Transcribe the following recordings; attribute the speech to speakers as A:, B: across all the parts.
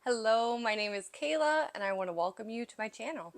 A: Hello, my name is Kayla and I want to welcome you to my channel.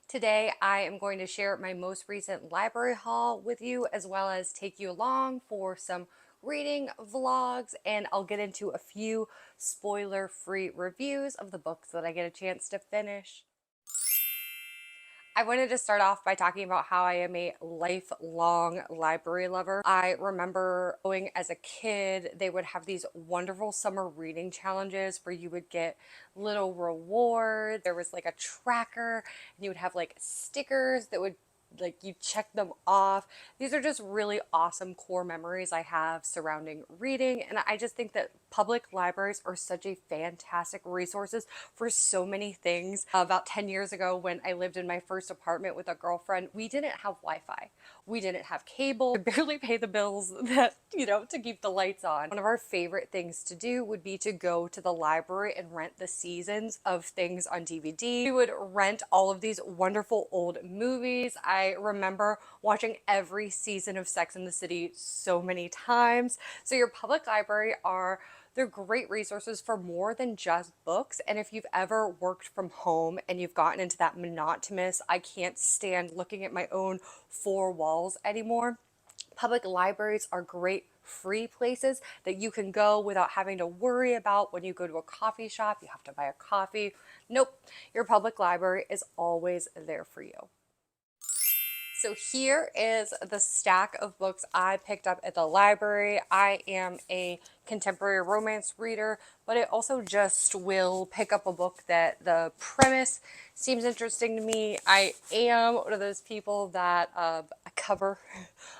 A: Today I am going to share my most recent library haul with you as well as take you along for some reading vlogs, and I'll get into a few spoiler-free reviews of the books that I get a chance to finish. I wanted to start off by talking about how I am a lifelong library lover. I remember going as a kid, they would have these wonderful summer reading challenges where you would get little rewards. There was like a tracker and you would have like stickers that would you check them off. These are just really awesome core memories I have surrounding reading, and I just think that public libraries are such a fantastic resources for so many things. About 10 years ago when I lived in my first apartment with a girlfriend, we didn't have Wi-Fi. We didn't have cable. We barely pay the bills that, to keep the lights on. One of our favorite things to do would be to go to the library and rent the seasons of things on DVD. We would rent all of these wonderful old movies. I remember watching every season of Sex and the City so many times. So your public library they're great resources for more than just books. And if you've ever worked from home and you've gotten into that monotonous, I can't stand looking at my own four walls anymore, public libraries are great free places that you can go without having to worry about when you go to a coffee shop, you have to buy a coffee. Nope, your public library is always there for you. So here is the stack of books I picked up at the library. I am a contemporary romance reader, but I also just will pick up a book that the premise seems interesting to me. I am one of those people that a cover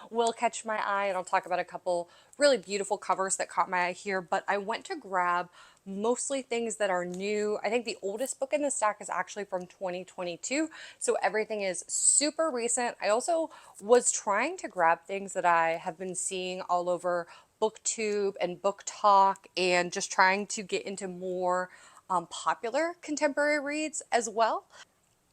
A: will catch my eye, and I'll talk about a couple really beautiful covers that caught my eye here, but I went to grab mostly things that are new. I think the oldest book in the stack is actually from 2022, so everything is super recent. I also was trying to grab things that I have been seeing all over booktube and book talk, and just trying to get into more popular contemporary reads as well.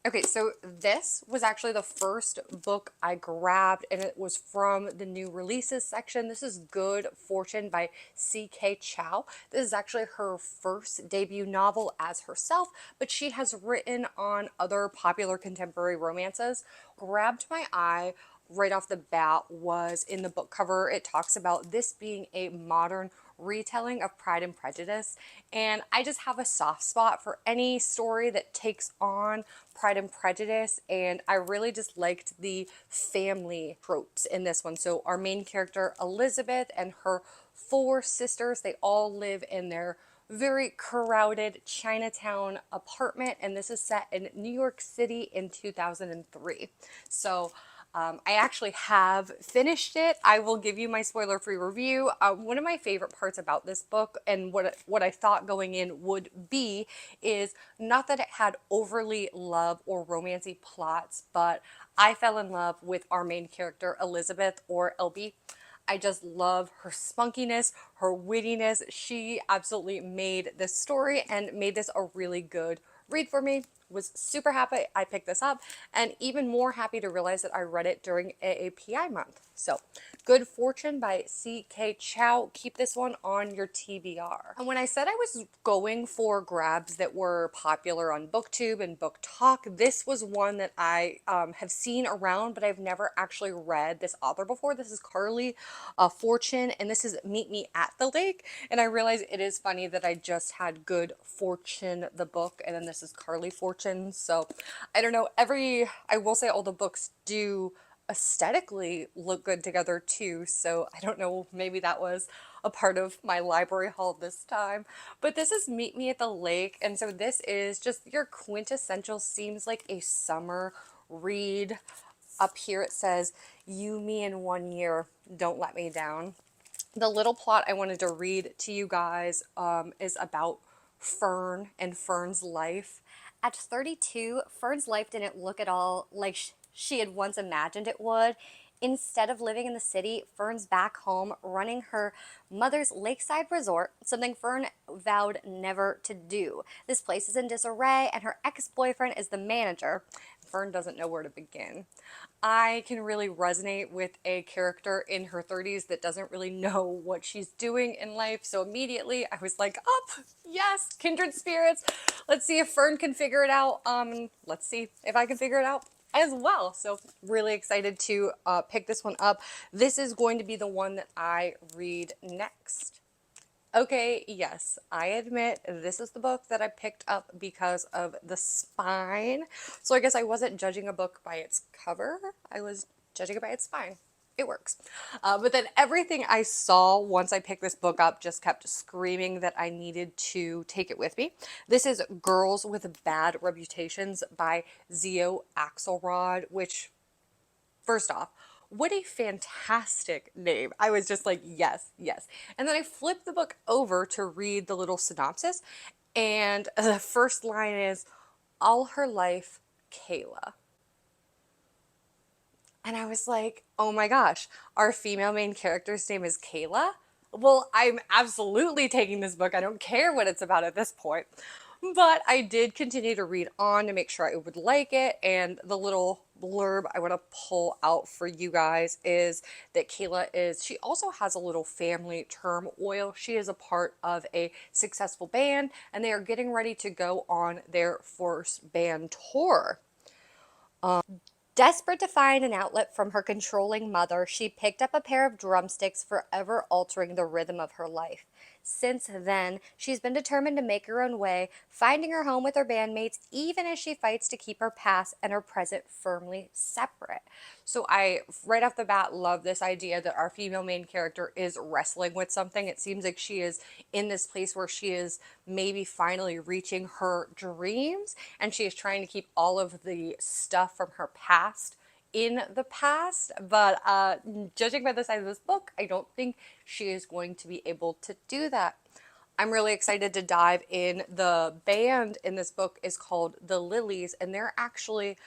A: Okay, so this was actually the first book I grabbed, and it was from the new releases section. This is Good Fortune by C.K. Chau. This is actually her first debut novel as herself, but she has written on other popular contemporary romances. Grabbed my eye right off the bat was in the book cover. It talks about this being a modern retelling of Pride and Prejudice, and I just have a soft spot for any story that takes on Pride and Prejudice, and I really just liked the family tropes in this one. So our main character Elizabeth and her four sisters, they all live in their very crowded Chinatown apartment, and this is set in New York City in 2003. So I actually have finished it. I will give you my spoiler-free review. One of my favorite parts about this book, and what I thought going in would be, is not that it had overly love or romancy plots, but I fell in love with our main character, Elizabeth, or LB. I just love her spunkiness, her wittiness. She absolutely made this story and made this a really good read for me. Was super happy I picked this up, and even more happy to realize that I read it during AAPI month. So, Good Fortune by C.K. Chau. Keep this one on your TBR. And when I said I was going for grabs that were popular on BookTube and Book Talk, this was one that I have seen around, but I've never actually read this author before. This is Carley Fortune, and this is Meet Me at the Lake. And I realize it is funny that I just had Good Fortune, the book, and then this is Carley Fortune. So I don't know, I will say all the books do aesthetically look good together too, so I don't know, maybe that was a part of my library haul this time. But this is Meet Me at the Lake, and so this is just your quintessential, seems like a summer read. Up here it says, "You, me in 1 year, don't let me down." The little plot I wanted to read to you guys is about Fern and Fern's life. At 32, Fern's life didn't look at all like she had once imagined it would. Instead of living in the city, Fern's back home running her mother's lakeside resort, something Fern vowed never to do. This place is in disarray, and her ex-boyfriend is the manager. Fern doesn't know where to begin. I can really resonate with a character in her 30s that doesn't really know what she's doing in life. So immediately I was like, up, yes, kindred spirits. Let's see if Fern can figure it out. Let's see if I can figure it out as well. So really excited to pick this one up. This is going to be the one that I read next. Okay, yes, I admit this is the book that I picked up because of the spine. So I guess I wasn't judging a book by its cover. I was judging it by its spine. It works. But then everything I saw once I picked this book up just kept screaming that I needed to take it with me. This is Girls with Bad Reputations by Xio Axelrod, which, first off, what a fantastic name. I was just like, yes, yes. And then I flipped the book over to read the little synopsis, and the first line is, all her life, Kayla. And I was like, oh my gosh, our female main character's name is Kayla? Well, I'm absolutely taking this book. I don't care what it's about at this point. But I did continue to read on to make sure I would like it. And the little blurb I want to pull out for you guys is that she also has a little family turmoil. She is a part of a successful band, and they are getting ready to go on their first band tour. Desperate to find an outlet from her controlling mother, she picked up a pair of drumsticks, forever altering the rhythm of her life. Since then, she's been determined to make her own way, finding her home with her bandmates, even as she fights to keep her past and her present firmly separate. So I, right off the bat, love this idea that our female main character is wrestling with something. It seems like she is in this place where she is maybe finally reaching her dreams, and she is trying to keep all of the stuff from her past in the past. But judging by the size of this book, I don't think she is going to be able to do that. I'm really excited to dive in. The band in this book is called The Lilies, and they're actually,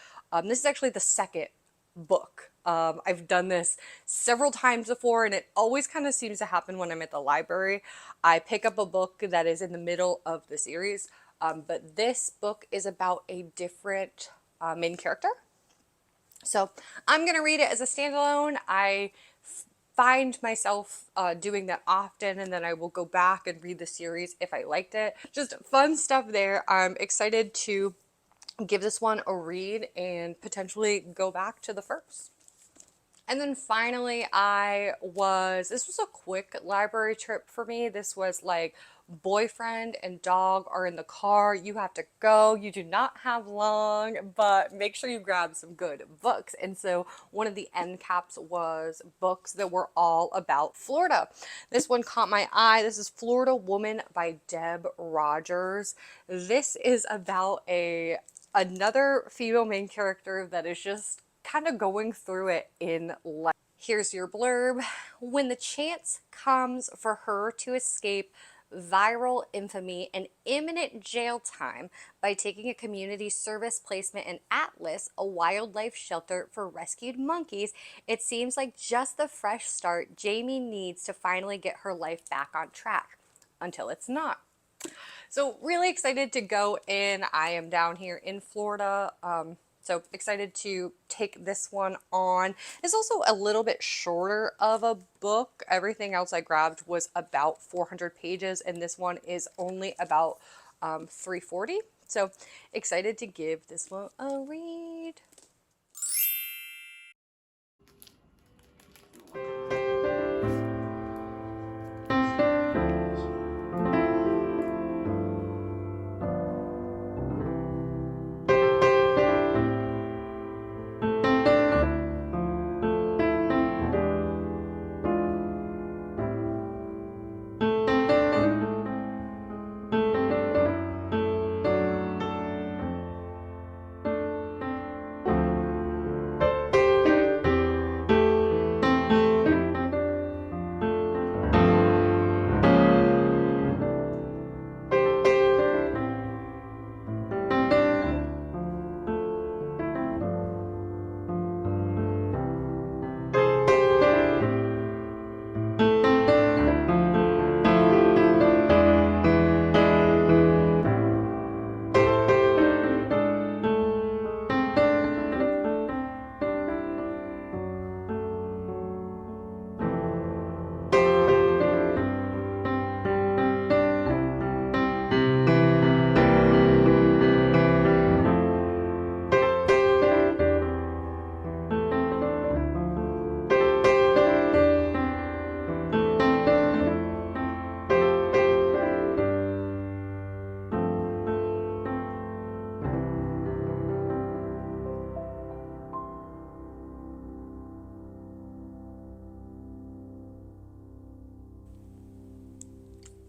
A: this is actually the second book. I've done this several times before, and it always kind of seems to happen when I'm at the library. I pick up a book that is in the middle of the series, but this book is about a different main character. So I'm going to read it as a standalone. I find myself doing that often, and then I will go back and read the series if I liked it. Just fun stuff there. I'm excited to give this one a read and potentially go back to the first. And then finally, this was a quick library trip for me. This was like boyfriend and dog are in the car. You have to go. You do not have long, but make sure you grab some good books. And so one of the end caps was books that were all about Florida. This one caught my eye. This is Florida Woman by Deb Rogers. This is about another female main character that is just kind of going through it in life. Here's your blurb. When the chance comes for her to escape viral infamy and imminent jail time by taking a community service placement in Atlas, a wildlife shelter for rescued monkeys, it seems like just the fresh start Jamie needs to finally get her life back on track. Until it's not. So really excited to go in. I am down here in Florida. So excited to take this one on. It's also a little bit shorter of a book. Everything else I grabbed was about 400 pages, and this one is only about 340. So excited to give this one a read.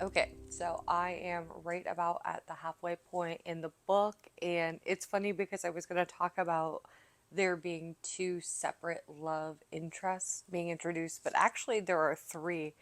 A: Okay, so I am right about at the halfway point in the book, and it's funny because I was going to talk about there being two separate love interests being introduced, but actually there are three.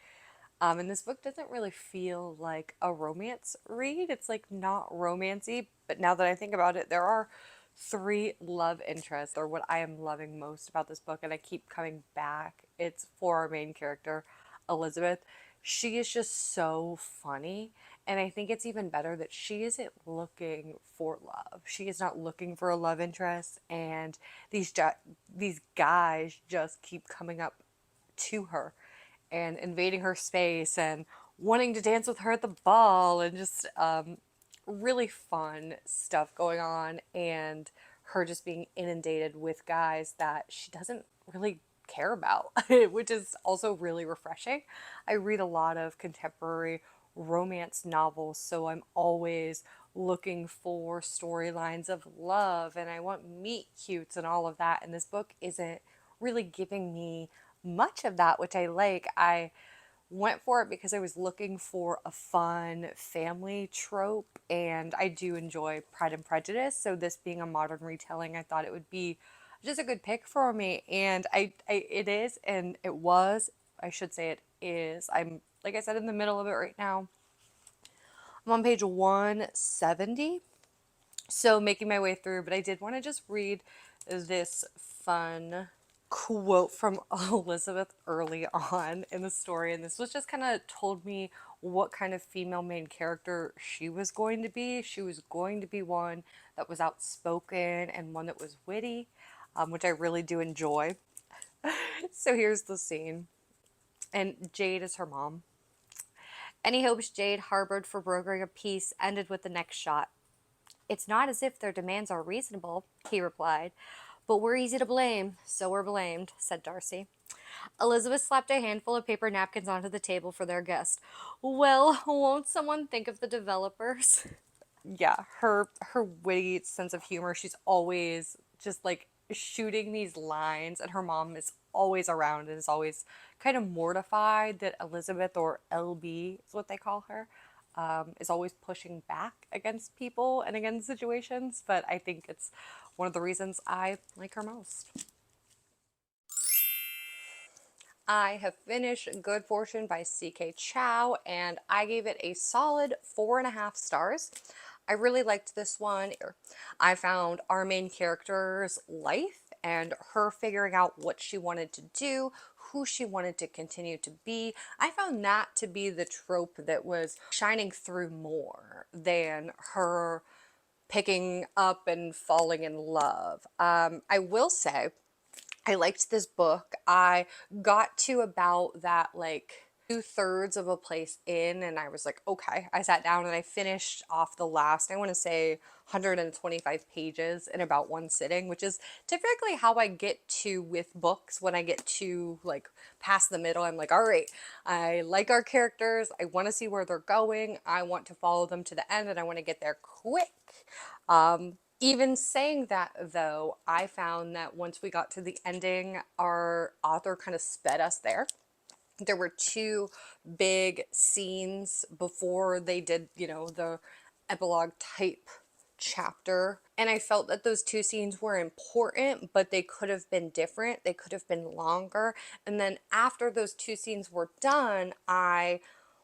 A: And this book doesn't really feel like a romance read. It's like not romancy, but now that I think about it, there are three love interests, or what I am loving most about this book, and I keep coming back. It's for our main character, Elizabeth. She is just so funny, and I think it's even better that she isn't looking for love. She is not looking for a love interest, and these guys just keep coming up to her and invading her space and wanting to dance with her at the ball, and just really fun stuff going on, and her just being inundated with guys that she doesn't really care about, which is also really refreshing. I read a lot of contemporary romance novels, so I'm always looking for storylines of love and I want meet cutes and all of that. And this book isn't really giving me much of that, which I like. I went for it because I was looking for a fun family trope, and I do enjoy Pride and Prejudice. So this being a modern retelling, I thought it would be just a good pick for me, and I it is, and it was. I should say it is. I'm like I said in the middle of it right now. I'm on page 170, so making my way through, but I did want to just read this fun quote from Elizabeth early on in the story, and this was just kind of told me what kind of female main character she was going to be. She was going to be one that was outspoken and one that was witty, which I really do enjoy. So here's the scene, and Jade is her mom. Any hopes Jade harbored for brokering a peace ended with the next shot. It's not as if their demands are reasonable, he replied. But we're easy to blame, so we're blamed, said Darcy. Elizabeth slapped a handful of paper napkins onto the table for their guest. Well, won't someone think of the developers? Yeah, her witty sense of humor, she's always just like shooting these lines, and her mom is always around and is always kind of mortified that Elizabeth, or LB is what they call her, is always pushing back against people and against situations. But I think it's one of the reasons I like her most. I have finished Good Fortune by C.K. Chau, and I gave it a solid 4.5 stars. I really liked this one. I found our main character's life and her figuring out what she wanted to do, who she wanted to continue to be. I found that to be the trope that was shining through more than her picking up and falling in love. I will say I liked this book. I got to about that like two-thirds of a place in, and I was like, okay. I sat down and I finished off the last, I want to say, 125 pages in about one sitting, which is typically how I get to with books. When I get to like past the middle, I'm like, all right, I like our characters. I want to see where they're going. I want to follow them to the end, and I want to get there quick. Even saying that, though, I found that once we got to the ending, our author kind of sped us there. There were two big scenes before they did, the epilogue type chapter. And I felt that those two scenes were important, but they could have been different. They could have been longer. And then after those two scenes were done, I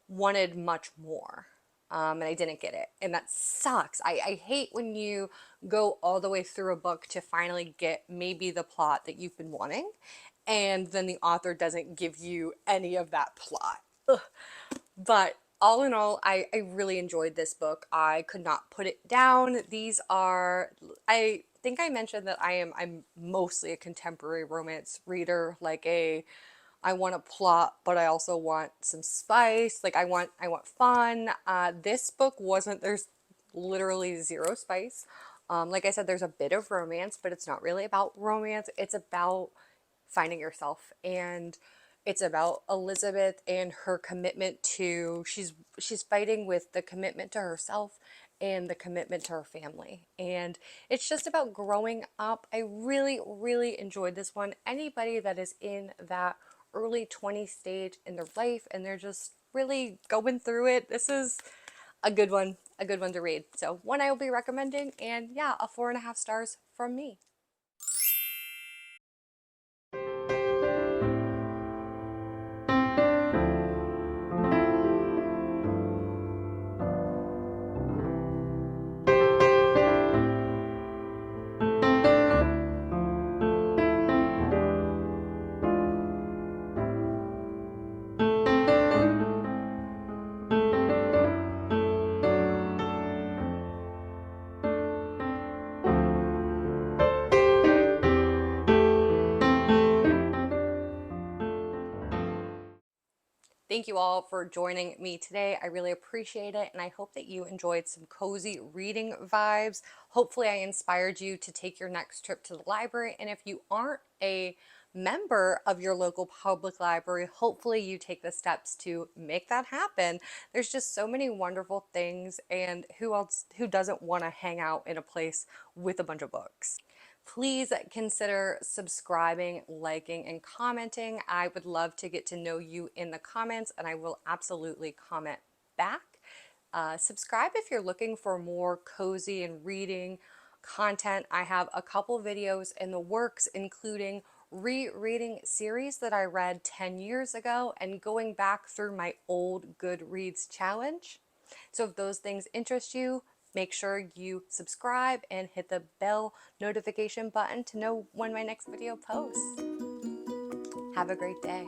A: wanted much more. And I didn't get it. And that sucks. I hate when you go all the way through a book to finally get maybe the plot that you've been wanting, and then the author doesn't give you any of that plot. Ugh. But all in all, I really enjoyed this book. I could not put it down. These are, I think I mentioned that I'm mostly a contemporary romance reader, like I want a plot, but I also want some spice. Like I want fun. This book wasn't, there's literally zero spice. Like I said, there's a bit of romance, but it's not really about romance. It's about finding yourself, and it's about Elizabeth and her commitment to, she's fighting with the commitment to herself and the commitment to her family. And it's just about growing up. I really, really enjoyed this one. Anybody that is in that early 20 stage in their life and they're just really going through it. This is a good one to read. So one I will be recommending, and yeah, a 4.5 stars from me. Thank you all for joining me today. I really appreciate it, and I hope that you enjoyed some cozy reading vibes. Hopefully, I inspired you to take your next trip to the library, and if you aren't a member of your local public library, hopefully you take the steps to make that happen. There's just so many wonderful things, and who doesn't want to hang out in a place with a bunch of books? Please consider subscribing, liking, and commenting. I would love to get to know you in the comments, and I will absolutely comment back. Subscribe if you're looking for more cozy and reading content. I have a couple videos in the works, including rereading series that I read 10 years ago and going back through my old Goodreads challenge. So if those things interest you, make sure you subscribe and hit the bell notification button to know when my next video posts. Have a great day.